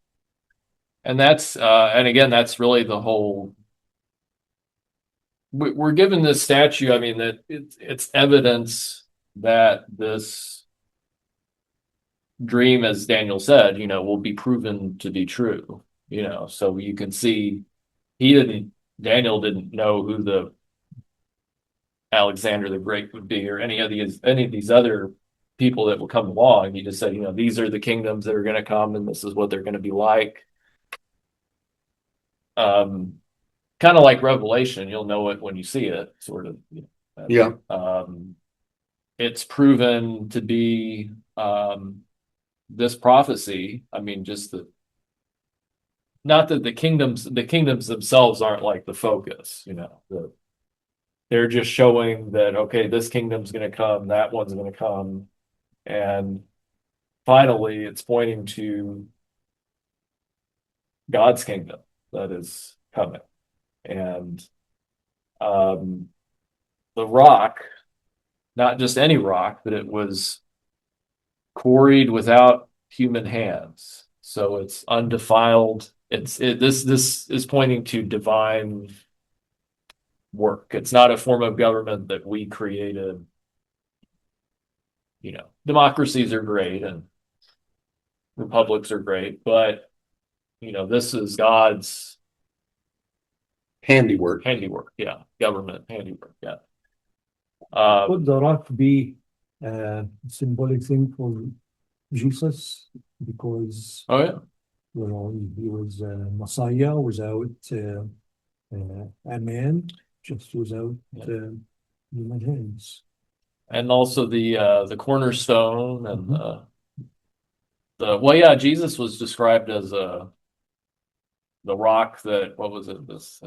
[SPEAKER 2] And again, that's really the whole. We're given this statue. I mean, that it's evidence that this dream, as Daniel said, will be proven to be true. So you can see Daniel didn't know who the Alexander the Great would be, or any of these other people that will come along. He just said, these are the kingdoms that are going to come, and this is what they're going to be like. kind of like Revelation, you'll know it when you see it, sort of.
[SPEAKER 1] Yeah.
[SPEAKER 2] It's proven to be this prophecy. I mean, just not that the kingdoms themselves aren't like the focus, they're just showing that, okay, this kingdom's going to come, that one's going to come, and finally it's pointing to God's kingdom that is coming. And the rock, not just any rock, but it was quarried without human hands, so it's undefiled. This is pointing to divine work. It's not a form of government that we created. Democracies are great and republics are great, but this is God's
[SPEAKER 1] Handiwork.
[SPEAKER 2] Yeah, government handiwork. Yeah.
[SPEAKER 4] Could the rock be a symbolic thing for Jesus? Because,
[SPEAKER 2] Oh yeah.
[SPEAKER 4] he was a Messiah without a man, just without human hands.
[SPEAKER 2] And also the cornerstone and well, yeah, Jesus was described as the rock that, what was it, this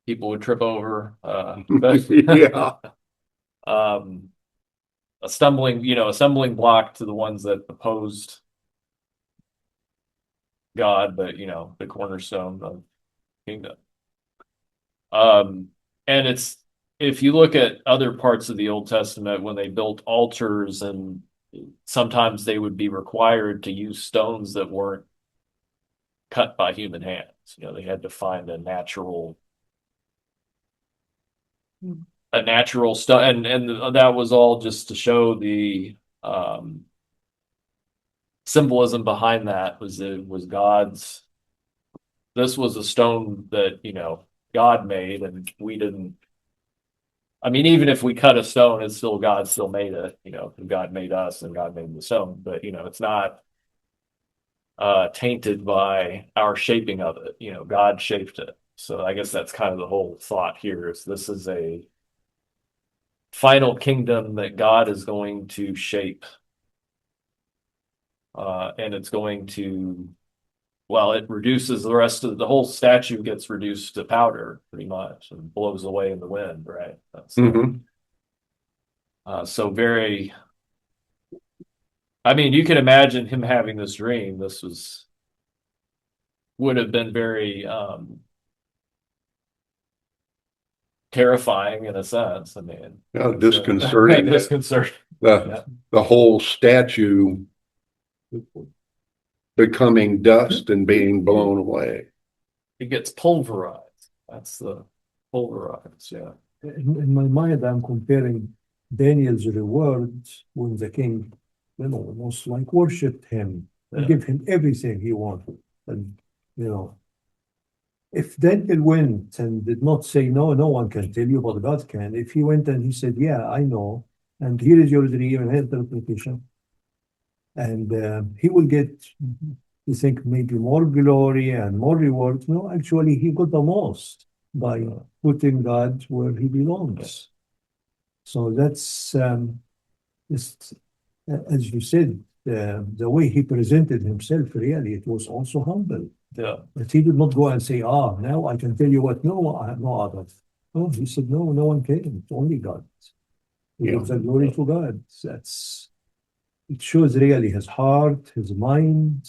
[SPEAKER 2] people would trip over,
[SPEAKER 1] Yeah.
[SPEAKER 2] a stumbling block to the ones that opposed God, but the cornerstone of kingdom. And it's, if you look at other parts of the Old Testament, when they built altars, and sometimes they would be required to use stones that weren't cut by human hands. They had to find a natural stone, and that was all just to show the symbolism behind that. It was God's. This was a stone that God made, and we didn't. I mean, even if we cut a stone, it's still God still made it. God made us, and God made the stone, but it's not tainted by our shaping of it. God shaped it. So I guess that's kind of the whole thought here, is this is a final kingdom that God is going to shape. And it's going to, well, it reduces the rest of the whole statue gets reduced to powder pretty much and blows away in the wind, right? That's so very, I mean, you can imagine him having this dream. This would have been very terrifying in a sense. I mean,
[SPEAKER 1] Disconcerting.
[SPEAKER 2] Disconcerting.
[SPEAKER 1] The whole statue becoming dust and being blown away.
[SPEAKER 2] It gets pulverized. That's the pulverized, yeah.
[SPEAKER 4] In my mind, I'm comparing Daniel's reward when the king, almost like worshipped him and give him everything he wanted. And, if Daniel went and did not say, no, no one can tell you, but God can. If he went and he said, yeah, I know, and here is your dream and interpretation, and he will get, you think, maybe more glory and more reward. No, actually, he got the most by putting God where he belongs. So that's just, as you said, the way he presented himself, really, it was also humble.
[SPEAKER 2] Yeah.
[SPEAKER 4] But he did not go and say, now I can tell you what, no, I have no other. No, he said, no, no one can, it's only God. He gives the glory to God. It shows really his heart, his mind,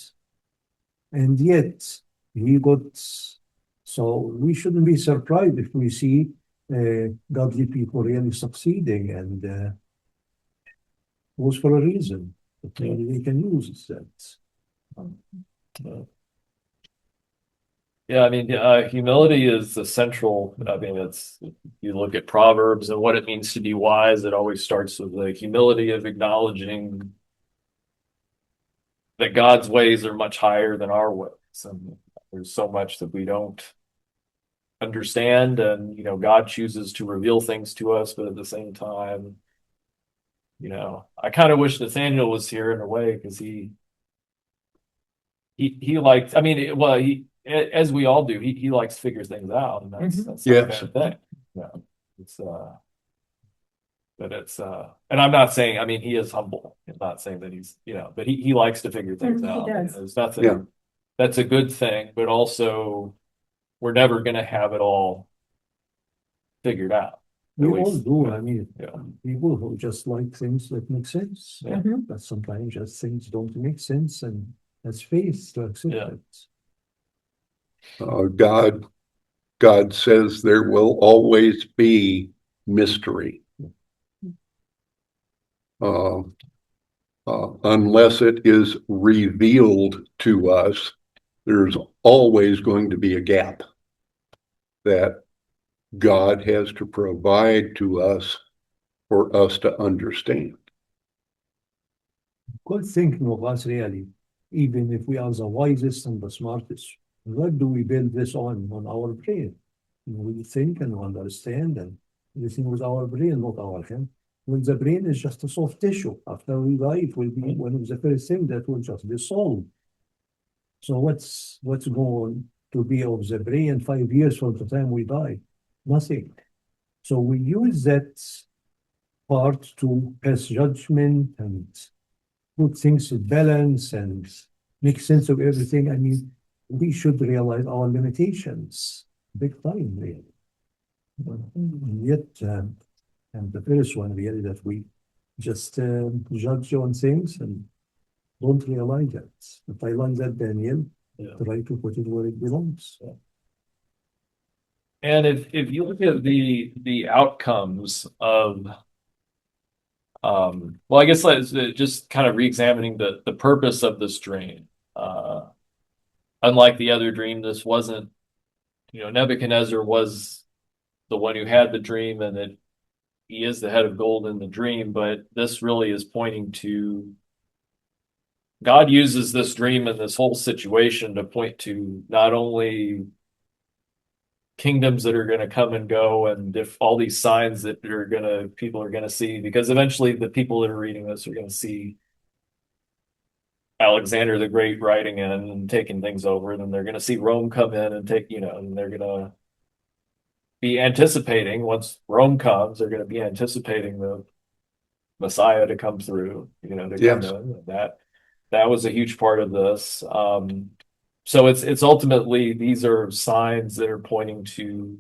[SPEAKER 4] and yet he got, so we shouldn't be surprised if we see godly people really succeeding, and it was for a reason. But maybe they can use that.
[SPEAKER 2] Yeah, I mean, humility is essential. I mean, you look at Proverbs and what it means to be wise, it always starts with the humility of acknowledging that God's ways are much higher than our ways. And there's so much that we don't understand, and God chooses to reveal things to us, but at the same time, I kind of wish Nathaniel was here in a way, because he liked, I mean, as we all do, he likes to figure things out, and that's the
[SPEAKER 1] Yes.
[SPEAKER 2] kind of thing. Yeah, it's but it's and I'm not saying, I mean, he is humble. I'm not saying that he's, but he likes to figure things
[SPEAKER 5] He
[SPEAKER 2] out.
[SPEAKER 5] does.
[SPEAKER 2] There's nothing
[SPEAKER 1] Yeah.
[SPEAKER 2] that's a good thing, but also we're never going to have it all figured out.
[SPEAKER 4] We
[SPEAKER 2] At
[SPEAKER 4] all
[SPEAKER 2] least,
[SPEAKER 4] do. I mean,
[SPEAKER 2] yeah.
[SPEAKER 4] people who just like things that make sense.
[SPEAKER 2] Yeah.
[SPEAKER 4] But sometimes just things don't make sense, and that's faith to accept
[SPEAKER 2] Yeah.
[SPEAKER 4] it.
[SPEAKER 1] God says there will always be mystery. Unless it is revealed to us, there's always going to be a gap that God has to provide to us for us to understand.
[SPEAKER 4] Good thinking of us really, even if we are the wisest and the smartest. What do we build this on our brain? We think and understand and everything with our brain, not our hand. When the brain is just a soft tissue, after we die, it will be one of the first things that will just dissolve. So what's going to be of the brain 5 years from the time we die? Nothing. So we use that part to pass judgment and put things in balance and make sense of everything. I mean, we should realize our limitations big time, really. And yet, and the first one really that we just judge on things and don't realize it. But I like that, Daniel.
[SPEAKER 2] Yeah.
[SPEAKER 4] Try to put it where it belongs.
[SPEAKER 2] And if you look at the outcomes of well, I guess let's just kind of re-examining the purpose of this dream. Unlike the other dream, this wasn't, Nebuchadnezzar was the one who had the dream, and that he is the head of gold in the dream, but this really is pointing to God uses this dream and this whole situation to point to not only kingdoms that are going to come and go, and if all these signs that people are going to see, because eventually the people that are reading this are going to see Alexander the Great riding in and taking things over, and then they're going to see Rome come in and take, and they're going to be anticipating, once Rome comes, they're going to be anticipating the Messiah to come through, to come
[SPEAKER 1] Yes.
[SPEAKER 2] in. That was a huge part of this. So it's ultimately, these are signs that are pointing to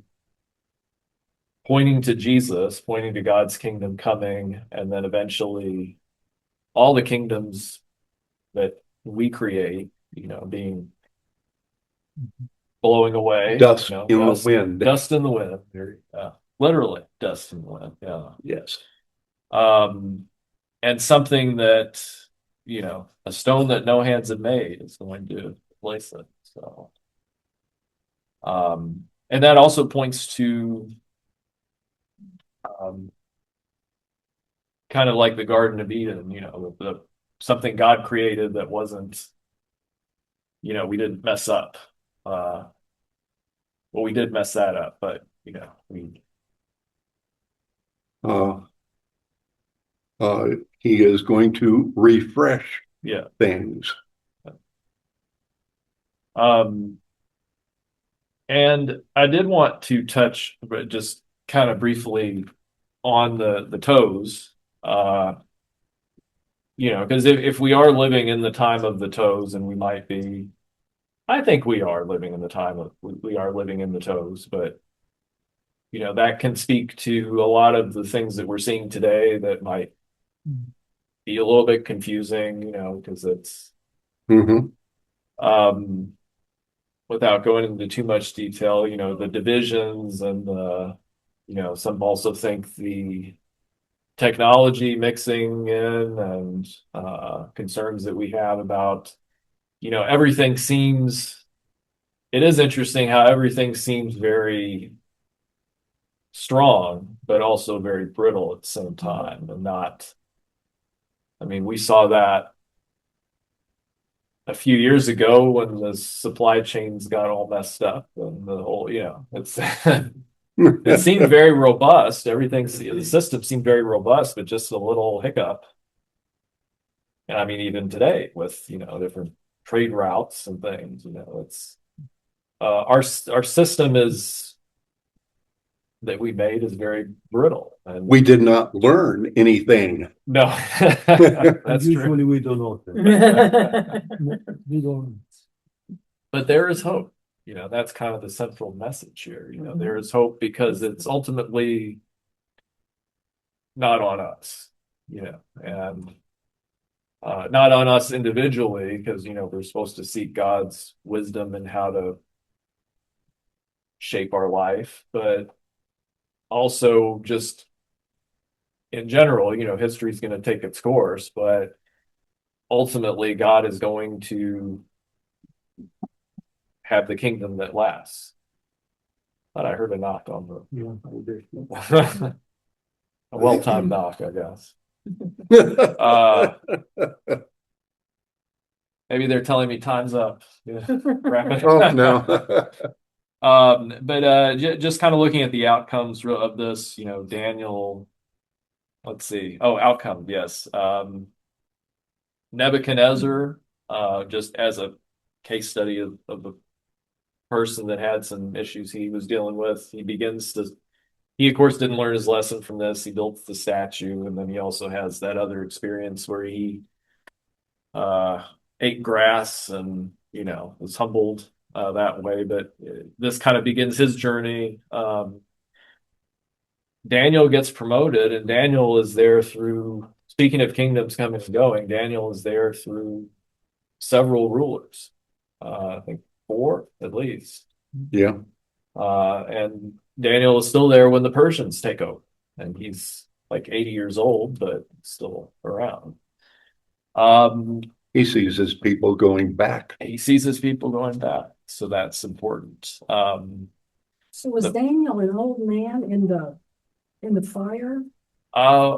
[SPEAKER 2] Jesus, pointing to God's kingdom coming, and then eventually all the kingdoms that we create, being blowing away.
[SPEAKER 1] Dust in the wind.
[SPEAKER 2] Dust in the wind. Literally dust in the wind. Yeah.
[SPEAKER 1] Yes.
[SPEAKER 2] And something that, a stone that no hands have made is going to replace it. So, and that also points to, kind of like the Garden of Eden, the something God created that wasn't, we didn't mess up. Well, we did mess that up, but
[SPEAKER 1] he is going to refresh
[SPEAKER 2] yeah.
[SPEAKER 1] things.
[SPEAKER 2] And I did want to touch, but just kind of briefly on the toes, because if we are living in the time of the toes, and we might be, I think we are living in the toes, but that can speak to a lot of the things that we're seeing today that might be a little bit confusing, because it's, without going into too much detail, the divisions and some also think the technology mixing in, and concerns that we have about, everything seems, it is interesting how everything seems very strong, but also very brittle at the same time, and not, I mean, we saw that a few years ago when the supply chains got all messed up, and the whole, it's it seemed very robust. The system seemed very robust, but just a little hiccup. And I mean, even today with, different trade routes and things, our system is that we made is very brittle. And
[SPEAKER 1] We did not learn anything.
[SPEAKER 2] no,
[SPEAKER 4] And
[SPEAKER 2] that's true.
[SPEAKER 4] usually we don't know that. We don't.
[SPEAKER 2] But there is hope. You know, that's kind of the central message here. You know, there is hope because it's ultimately not on us, you know, and not on us individually, because, you know, we're supposed to seek God's wisdom and how to shape our life, but also just in general, you know, history is going to take its course, but ultimately God is going to have the kingdom that lasts. But I heard a knock on the a well-timed knock, I guess. Maybe they're telling me time's up. Yeah, wrap it.
[SPEAKER 1] Oh, no.
[SPEAKER 2] But just kind of looking at the outcomes of this, you know, Daniel, let's see. Oh, outcome, yes. Nebuchadnezzar, just as a case study of the person that had some issues he was dealing with, he of course didn't learn his lesson from this. He built the statue, and then he also has that other experience where he ate grass and, you know, was humbled that way. But this kind of begins his journey. Daniel gets promoted, and Daniel is there through, speaking of kingdoms coming and going, Daniel is there through several rulers. I think 4 at least.
[SPEAKER 1] Yeah.
[SPEAKER 2] And Daniel is still there when the Persians take over, and he's like 80 years old, but still around.
[SPEAKER 1] He sees his people going back.
[SPEAKER 2] He sees his people going back, so that's important.
[SPEAKER 5] So was Daniel an old man in the fire?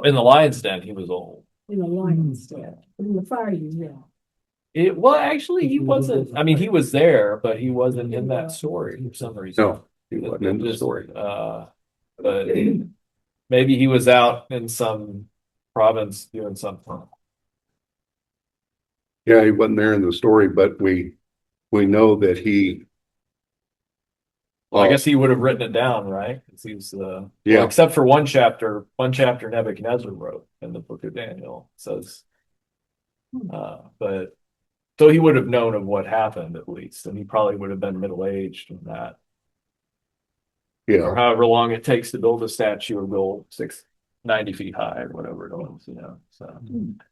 [SPEAKER 2] In the lion's den, he was old.
[SPEAKER 5] In the lion's den? In the fire, yeah.
[SPEAKER 2] Well, actually, he wasn't. I mean, he was there, but he wasn't in that story for some reason.
[SPEAKER 1] No, he wasn't in the story.
[SPEAKER 2] But maybe he was out in some province doing something.
[SPEAKER 1] Yeah, he wasn't there in the story, but we know that he.
[SPEAKER 2] Well, I guess he would have written it down, right? 'Cause he was
[SPEAKER 1] Yeah.
[SPEAKER 2] well, except for one chapter Nebuchadnezzar wrote in the book of Daniel. It says, but so he would have known of what happened at least, and he probably would have been middle-aged in that. Or
[SPEAKER 1] Yeah,
[SPEAKER 2] however long it takes to build a statue of gold, 690 feet high or whatever it was, you know. So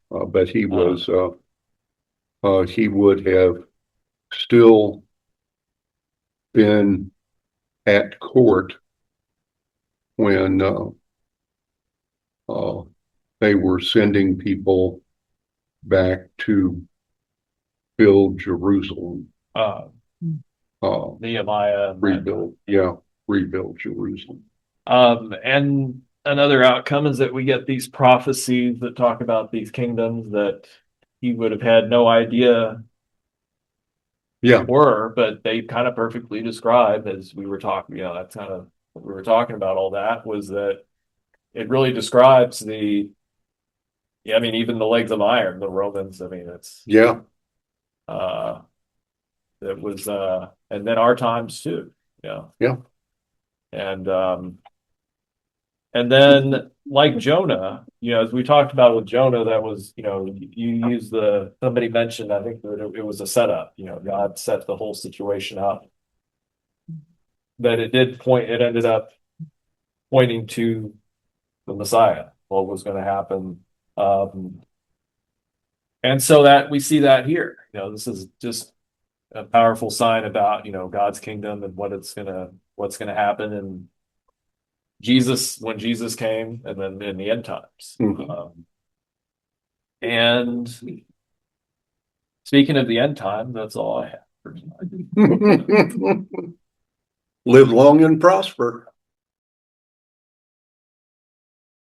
[SPEAKER 1] but he was. He would have still been at court when they were sending people back to build Jerusalem.
[SPEAKER 2] Nehemiah
[SPEAKER 1] Rebuild Jerusalem.
[SPEAKER 2] And another outcome is that we get these prophecies that talk about these kingdoms that he would have had no idea
[SPEAKER 1] Yeah,
[SPEAKER 2] were, but they kind of perfectly describe, as we were talking, you know, that's kind of what we were talking about. All that was that it really describes I mean, even the legs of iron, the Romans, I mean, it's,
[SPEAKER 1] yeah,
[SPEAKER 2] it was, and then our times too, yeah.
[SPEAKER 1] yeah.
[SPEAKER 2] And then, like Jonah, you know, as we talked about with Jonah, that was, you know, you use somebody mentioned, I think that it was a setup, you know, God set the whole situation up. That it ended up pointing to the Messiah, what was going to happen. And so that we see that here, you know, this is just a powerful sign about, you know, God's kingdom and what's going to happen. And when Jesus came, and then in the end times. And speaking of the end time, that's all I have for tonight.
[SPEAKER 1] Live long and prosper.